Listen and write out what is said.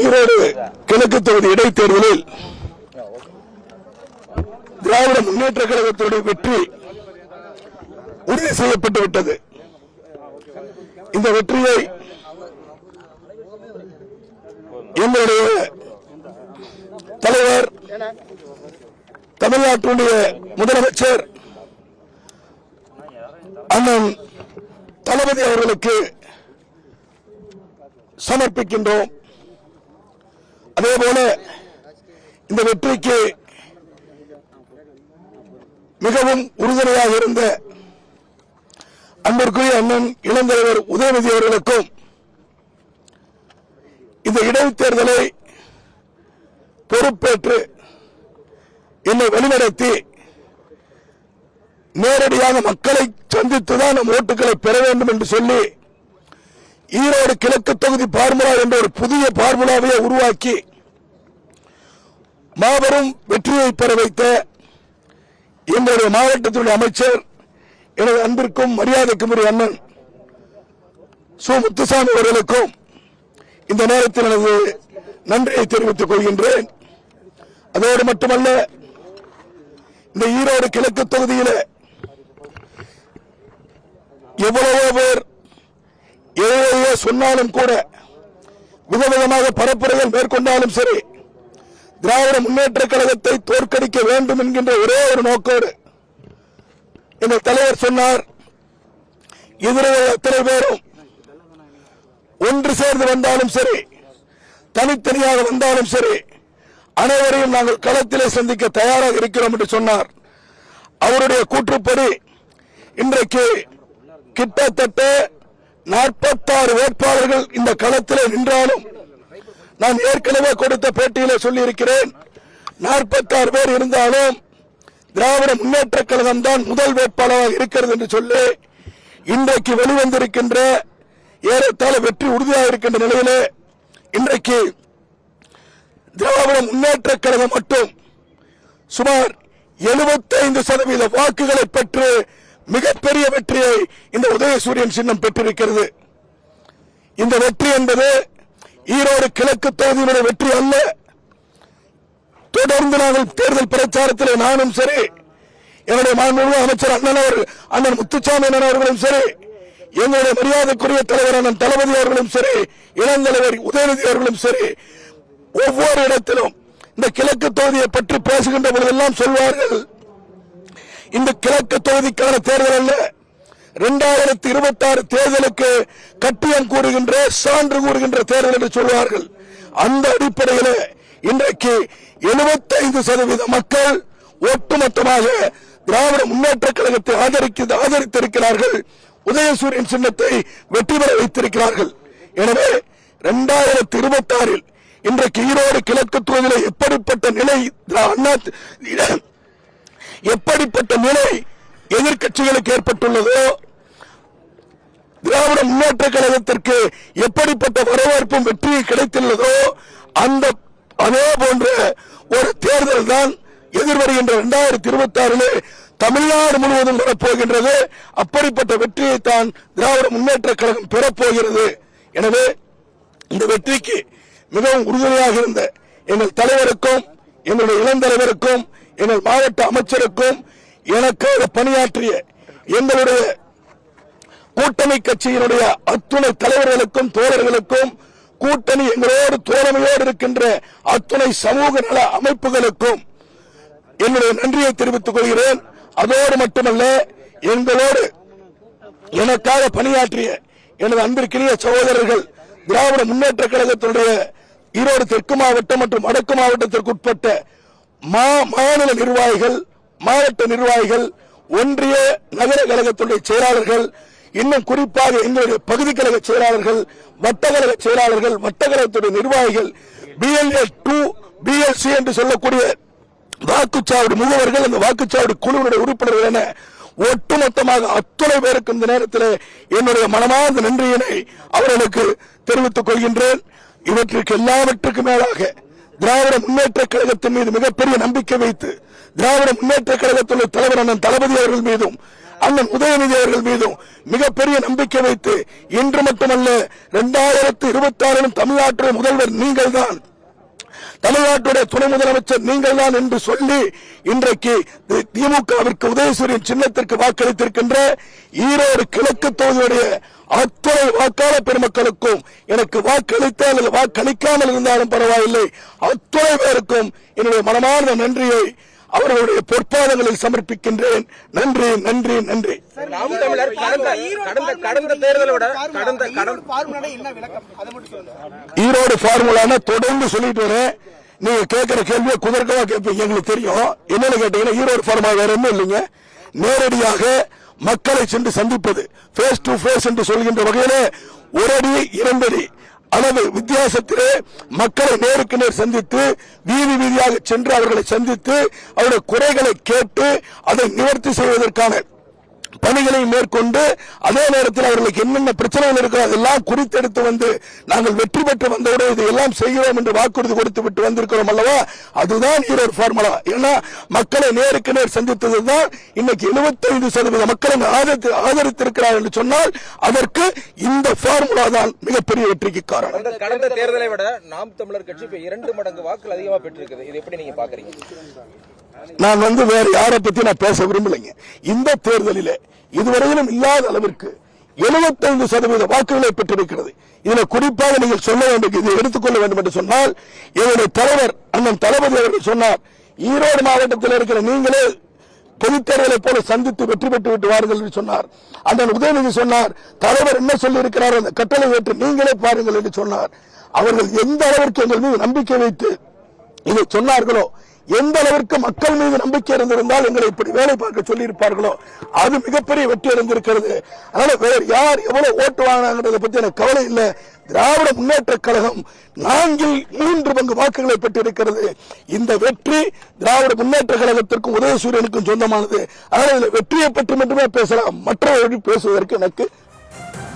ஈரோடு கிழக்கு தொகுதி இடைத்தேர்தலில் திராவிட முன்னேற்ற கழகத்தினுடைய வெற்றி உறுதி செய்யப்பட்டு விட்டது. இந்த வெற்றியை எங்களுடைய தலைவர், தமிழ்நாட்டுடைய முதலமைச்சர் அண்ணன் தளபதி அவர்களுக்கு சமர்ப்பிக்கின்றோம். அதேபோல இந்த வெற்றிக்கு மிகவும் உறுதுணையாக இருந்த அன்பிற்குரிய அண்ணன் இளந்தலைவர் உதயநிதி அவர்களுக்கும் இந்த இடைத்தேர்தலை பொறுப்பேற்று என்னை வழிநடத்தி நேரடியாக மக்களை சந்தித்துதான் நம் ஓட்டுகளை பெற வேண்டும் என்று சொல்லி ஈரோடு கிழக்கு தொகுதி பார்முலா என்ற ஒரு புதிய பார்முலாவை உருவாக்கி மாபெரும் வெற்றியை பெற வைத்த எங்களுடைய மாவட்டத்தினுடைய அமைச்சர், எனது அன்பிற்கும் மரியாதைக்கும் உரிய அண்ணன் சு முத்துசாமி அவர்களுக்கும் இந்த நேரத்தில் எனது நன்றியை தெரிவித்துக் கொள்கின்றேன். அதோடு மட்டுமல்ல, இந்த ஈரோடு கிழக்கு தொகுதியில் எவ்வளவோ பேர் எதையோ சொன்னாலும் கூட, விதவிதமாக பரப்புரைகள் மேற்கொண்டாலும் சரி, திராவிட முன்னேற்ற கழகத்தை தோற்கடிக்க வேண்டும் என்கின்ற ஒரே ஒரு நோக்கோடு எங்கள் தலைவர் சொன்னார். எதிரிகள் அத்தனை பேரும் ஒன்று சேர்ந்து வந்தாலும் சரி, தனித்தனியாக வந்தாலும் சரி, அனைவரையும் நாங்கள் களத்திலே சந்திக்க தயாராக இருக்கிறோம் என்று சொன்னார். அவருடைய கூற்றுப்படி இன்றைக்கு கிட்டத்தட்ட 46 வேட்பாளர்கள் இந்த களத்திலே நின்றாலும், நான் ஏற்கனவே கொடுத்த பேட்டியிலே சொல்லியிருக்கிறேன், 46 பேர் இருந்தாலும் திராவிட முன்னேற்ற கழகம் தான் முதல் வேட்பாளராக இருக்கிறது என்று சொல்லி இன்றைக்கு வெளிவந்திருக்கின்ற ஏறத்தாழ வெற்றி உறுதியாக இருக்கின்ற நிலையிலே இன்றைக்கு திராவிட முன்னேற்ற கழகம் மட்டும் சுமார் 75% வாக்குகளை பெற்று மிகப்பெரிய வெற்றியை இந்த உதயசூரியன் சின்னம் பெற்றிருக்கிறது. இந்த வெற்றி என்பது ஈரோடு கிழக்கு தொகுதியினுடைய வெற்றி அல்ல. தொடர்ந்து நாங்கள் தேர்தல் பிரச்சாரத்தில் நானும் சரி, என்னுடைய மாண்புமிகு அமைச்சர் அண்ணன் முத்துசாமி அவர்களும் சரி, எங்களுடைய மரியாதைக்குரிய தலைவர் அண்ணன் தளபதி அவர்களும் சரி, இளந்தலைவர் உதயநிதி அவர்களும் சரி, ஒவ்வொரு இடத்திலும் இந்த கிழக்கு தொகுதியை பற்றி பேசுகின்ற பொழுதெல்லாம் சொல்வார்கள், இந்த கிழக்கு தொகுதிக்கான தேர்தல் அல்ல, 2026 தேர்தலுக்கு கட்டியம் கூறுகின்ற சான்று கூறுகின்ற தேர்தல் என்று சொல்வார்கள். அந்த அடிப்படையில் இன்றைக்கு 75% மக்கள் ஒட்டுமொத்தமாக திராவிட முன்னேற்ற கழகத்தை ஆதரித்திருக்கிறார்கள். உதயசூரியன் சின்னத்தை வெற்றி பெற வைத்திருக்கிறார்கள். எனவே 2026 இன்றைக்கு ஈரோடு கிழக்கு தொகுதியில் எப்படிப்பட்ட நிலை எதிர்க்கட்சிகளுக்கு ஏற்பட்டுள்ளதோ, திராவிட முன்னேற்ற கழகத்திற்கு எப்படிப்பட்ட வரவேற்பும் வெற்றியும் கிடைத்துள்ளதோ, அதே போன்ற ஒரு தேர்தல் தான் எதிர்வருகின்ற 2026 தமிழ்நாடு முழுவதும் வரப்போகின்றது. அப்படிப்பட்ட வெற்றியை தான் திராவிட முன்னேற்ற கழகம் பெறப்போகிறது. எனவே இந்த வெற்றிக்கு மிகவும் உறுதுணையாக இருந்த எங்கள் தலைவருக்கும், எங்களுடைய இளந்தலைவருக்கும், எங்கள் மாவட்ட அமைச்சருக்கும், எனக்காக பணியாற்றிய எங்களுடைய கூட்டணி கட்சியினுடைய அத்துணை தலைவர்களுக்கும் தோழர்களுக்கும், கூட்டணி எங்களோடு தோழமையோடு இருக்கின்ற அத்துணை சமூக நல அமைப்புகளுக்கும் என்னுடைய நன்றியை தெரிவித்துக் கொள்கிறேன். அதோடு மட்டுமல்ல, எங்களோடு எனக்காக பணியாற்றிய எனது அன்பிற்கினிய சகோதரர்கள், திராவிட முன்னேற்ற கழகத்தினுடைய ஈரோடு தெற்கு மாவட்டம் மற்றும் வடக்கு மாவட்டத்திற்கு உட்பட்ட மாநில நிர்வாகிகள், மாவட்ட நிர்வாகிகள், ஒன்றிய நகர கழகத்துடைய செயலாளர்கள், இன்னும் குறிப்பாக எங்களுடைய பகுதி கழக செயலாளர்கள், வட்டக்கழக செயலாளர்கள், வட்டக்கழகத்துடைய நிர்வாகிகள், BLA 2 BLC என்று சொல்லக்கூடிய வாக்குச்சாவடி முகவர்கள், அந்த வாக்குச்சாவடி குழுவினுடைய உறுப்பினர்கள் என ஒட்டுமொத்தமாக அத்துணை பேருக்கு இந்த நேரத்தில் என்னுடைய மனமார்ந்த நன்றியினை அவர்களுக்கு தெரிவித்துக் கொள்கின்றேன். இவற்றுக்கு எல்லாவற்றுக்கும் மேலாக திராவிட முன்னேற்ற கழகத்தின் மீது மிகப்பெரிய நம்பிக்கை வைத்து, திராவிட முன்னேற்ற கழகத்துடைய தலைவர் அண்ணன் தளபதி அவர்கள் மீதும், அண்ணன் உதயநிதி அவர்கள் மீதும் மிகப்பெரிய நம்பிக்கை வைத்து இன்று மட்டுமல்ல 2026 தமிழ்நாட்டில் முதல்வர் நீங்கள் தான், தமிழ்நாட்டுடைய துணை முதலமைச்சர் நீங்கள் தான் என்று சொல்லி இன்றைக்கு திமுகவிற்கு உதயசூரியன் சின்னத்திற்கு வாக்களித்திருக்கின்ற ஈரோடு கிழக்கு தொகுதியுடைய அத்தனை வாக்காளர் பெருமக்களுக்கும் எனக்கு வாக்களித்த அல்லது வாக்களிக்காமல் இருந்தாலும் பரவாயில்லை, அத்தனை பேருக்கும் என்னுடைய மனமார்ந்த நன்றியை அவர்களுடைய பொற்பாதங்களில் சமர்ப்பிக்கின்றேன். நன்றி நன்றி நன்றி. நாம் தமிழர் கடந்த தேர்தலை விட ஈரோடு ஃபார்முலான தொடர்ந்து சொல்லிட்டு வரேன். நீங்க கேட்கிற கேள்வியை குதர்க்கமா கேட்பீங்க, எங்களுக்கு தெரியும். என்னன்னு கேட்டீங்கன்னா ஈரோடு ஃபார்முலா வேற ஒன்றும் இல்லைங்க, நேரடியாக மக்களை சென்று சந்திப்பது, ஃபேஸ் டு ஃபேஸ் என்று சொல்கின்ற வகையில ஒரு அடி இரண்டடி அளவு வித்தியாசத்திலே மக்களை நேருக்கு நேர் சந்தித்து வீதி வீதியாக சென்று அவர்களை சந்தித்து அவருடைய குறைகளை கேட்டு அதை நிவர்த்தி செய்வதற்கான பணிகளை மேற்கொண்டு அதே நேரத்தில் அவர்களுக்கு என்னென்ன பிரச்சனைகள் இருக்கோ அதெல்லாம் குறித்தெடுத்து வந்து நாங்கள் வெற்றி பெற்று வந்தவுடன் இதையெல்லாம் செய்கிறோம் என்று வாக்குறுதி கொடுத்து விட்டு வந்திருக்கிறோம் அல்லவா, அதுதான் ஈரோடு ஃபார்முலா. ஏன்னா மக்களை நேருக்கு நேர் சந்தித்ததுதான் இன்னைக்கு 75% மக்களை ஆதரித்திருக்கிறார் என்று சொன்னால் அதற்கு இந்த ஃபார்முலா தான் மிகப்பெரிய வெற்றிக்கு காரணம். கடந்த தேர்தலை விட நாம் தமிழர் கட்சி 2 மடங்கு வாக்குகள் அதிகமாக பெற்றிருக்கிறது. இது எப்படி நீங்க பாக்குறீங்க? நான் வேற யாரை பத்தி நான் பேச விரும்பலைங்க. இந்த தேர்தலிலே இதுவரையிலும் இல்லாத அளவிற்கு 75% வாக்குகளை பெற்றிருக்கிறது. இதுல குறிப்பாக நீங்கள் சொல்ல வேண்டும், இதை எடுத்துக்கொள்ள வேண்டும் என்று சொன்னால் என்னுடைய தலைவர் அண்ணன் தளபதி அவர்கள் சொன்னார், ஈரோடு மாவட்டத்தில் இருக்கிற நீங்களே பொதுத் தேர்தலை போல சந்தித்து வெற்றி பெற்று விட்டு வாருங்கள் என்று சொன்னார். அண்ணன் உதயநிதி சொன்னார், தலைவர் என்ன சொல்லி இருக்கிறார் அந்த கட்டளை ஏற்று நீங்களே பாருங்கள் என்று சொன்னார். அவர்கள் எந்த அளவிற்கு எங்கள் மீது நம்பிக்கை வைத்து இதை சொன்னார்களோ, எந்த அளவிற்கு மக்கள் மீது நம்பிக்கை இருந்திருந்தால் எங்களை இப்படி வேலை பார்க்க சொல்லி இருப்பார்களோ அது மிகப்பெரிய வெற்றி அடைந்திருக்கிறது. அதனால வேறு யார் எவ்வளவு ஓட்டு வாங்கினாங்கிறத பத்தி எனக்கு கவலை இல்லை. திராவிட முன்னேற்ற கழகம் 4/3 பங்கு வாக்குகளை பெற்றிருக்கிறது. இந்த வெற்றி திராவிட முன்னேற்ற கழகத்திற்கும் உதயசூரியனுக்கும் சொந்தமானது. அதனால வெற்றியை பற்றி மட்டுமே பேசலாம், மற்றவர்கள் பேசுவதற்கு எனக்கு